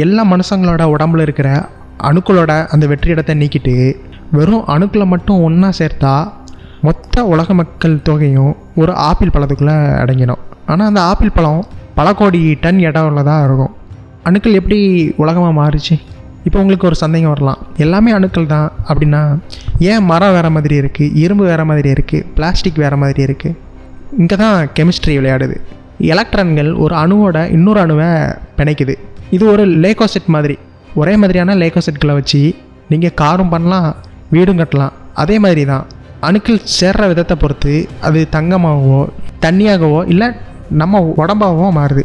எல்லா மனுஷங்களோட உடம்புல இருக்கிற அணுக்களோட அந்த வெற்றிடத்தை நீக்கிட்டு வெறும் அணுக்களை மட்டும் ஒன்றா சேர்த்தா மொத்த உலக மக்கள் தொகையும் ஒரு ஆப்பிள் பழத்துக்குள்ளே அடங்கிடும். ஆனால் அந்த ஆப்பிள் பழம் பல கோடி டன் இடம்ல தான் இருக்கும். அணுக்கள் எப்படி உலகமாக மாறுச்சு? இப்போ உங்களுக்கு ஒரு சந்தேகம் வரலாம், எல்லாமே அணுக்கள் தான் அப்படின்னா ஏன் மரம் வேறு மாதிரி இருக்குது, இரும்பு வேறு மாதிரி இருக்குது, பிளாஸ்டிக் வேறு மாதிரி இருக்குது? இங்கே தான் கெமிஸ்ட்ரி விளையாடுது. எலக்ட்ரான்கள் ஒரு அணுவோட இன்னொரு அணுவை பிணைக்குது. இது ஒரு லேகோசெட் மாதிரி. ஒரே மாதிரியான லேகோசெட்களை வச்சு நீங்கள் காரும் பண்ணலாம், வீடும் கட்டலாம். அதே மாதிரி தான் அணுக்கள் சேர்ற விதத்தை பொறுத்து அது தங்கமாகவோ தண்ணியாகவோ இல்லை நம்ம உடம்பாகவோ மாறுது.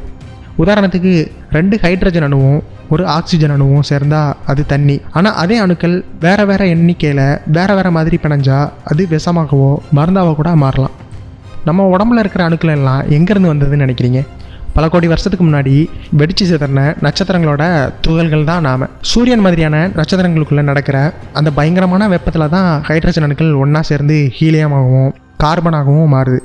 உதாரணத்துக்கு 2 ஹைட்ரஜன் அணுவும் ஒரு ஆக்சிஜன் அணுவும் சேர்ந்தால் அது தண்ணி. ஆனால் அதே அணுக்கள் வேறு வேறு எண்ணிக்கையில் வேறு வேறு மாதிரி பிணைஞ்சா அது விஷமாகவோ மருந்தாகவோ கூட மாறலாம். நம்ம உடம்புல இருக்கிற அணுக்கள் எல்லாம் எங்கேருந்து வந்ததுன்னு நினைக்கிறீங்க? பல கோடி வருஷத்துக்கு முன்னாடி வெடிச்சு சிதறின நட்சத்திரங்களோட துகள்கள் தான் நாம். சூரியன் மாதிரியான நட்சத்திரங்களுக்குள்ளே நடக்கிற அந்த பயங்கரமான வெப்பத்தில் தான் ஹைட்ரஜன் அணுக்கள் ஒன்றா சேர்ந்து ஹீலியமாகவும் கார்பனாகவும் மாறுது.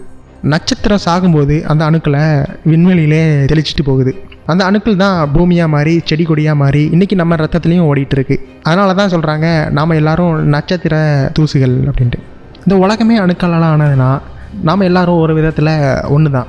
நட்சத்திரம் சாகும்போது அந்த அணுக்களை விண்வெளியிலே தெளிச்சிட்டு போகுது. அந்த அணுக்கள் தான் பூமியாக மாறி செடி கொடியாக மாறி இன்றைக்கி நம்ம ரத்தத்துலேயும் ஓடிட்டுருக்கு. அதனால தான் சொல்கிறாங்க நாம் எல்லோரும் நட்சத்திர தூசுகள் அப்படின்ட்டு. இந்த உலகமே அணுக்களால் ஆனதுன்னா நாம் எல்லோரும் ஒரு விதத்தில் ஒன்று தான்.